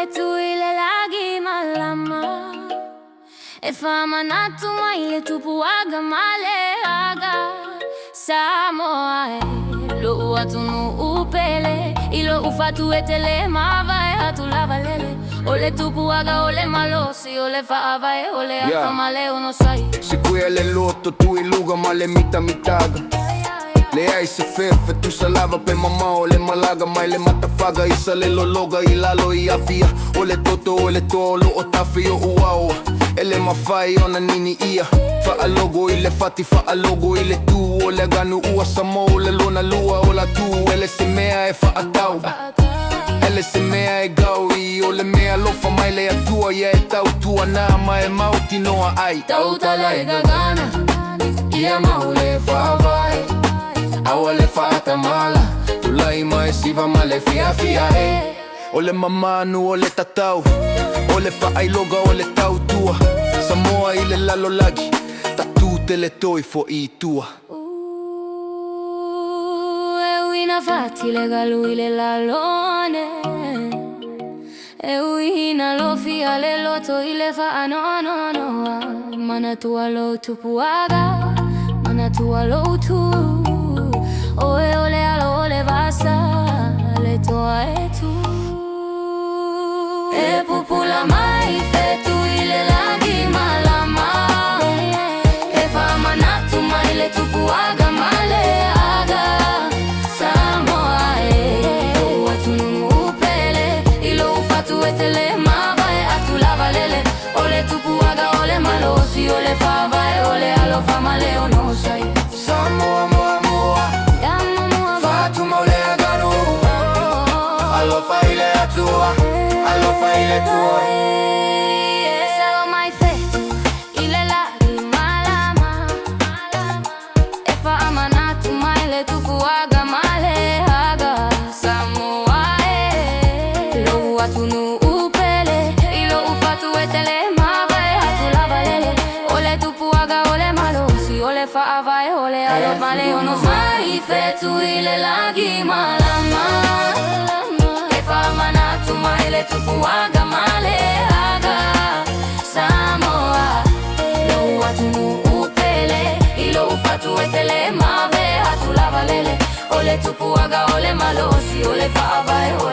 fetu ile lagi malama Efama natuma ile tupuaga male aga Samoa lo watunu upele Ilo ufatu etele mavae hatulava lele Ole tupuaga ole malosi ole faavae ole afamale unosai Siku ele loto tu iluga male mitaga Le ai se fefe tu salava pe mama ole malaga mai le matafaga isa le lologa ilalo I afia ole toto ole tolo o tafio uau ele mafai ona nini ia fa alogo ile fati fa alogo ile tu ole ganu ua samo ole lona lua ola tu ele se mea e fa atau ele se mea e gaui ole mea lofa mai le atua ia e tau tua na mai mauti noa ai tau tala e gagana ia maule fa vai Awale fata mala Tulai mai siva male fia fia e Ole mamanu ole tatau Ole fa ailoga ole tau tua Samoa ile lalo lagi Tatu tele toi fo I tua Ewina fati le galu ile lalone Ewina lo fia le loto ile fa anonoa Mana tua lo tupuaga Mana tua lo tu Oe ole alo ole vasa le toa e tu E pupula mai fetu ile lagi malama E fama natu mai le tupuaga male aga Samoa e Watunu upele Ilo ufatu etele mavae atulava lele Ole tupuaga ole malosi ole favae ole alo fama leo no sai Samoa Alofa ile tua Salo mai fetu ile lagi malama Efa amanatu mai le tupuaga male haga Samoa Lo watunu upele Ilo ufatu etele mavae hatulava lele Ole tupuaga ole malosi ole faavae ole alo male ono mai fetu ile lagi malama Maile tupuaga male aga Samoa Lo watunu upele Ilo ufatu etele mave hatulava lele Ole tupuaga ole malosi ole faavae ole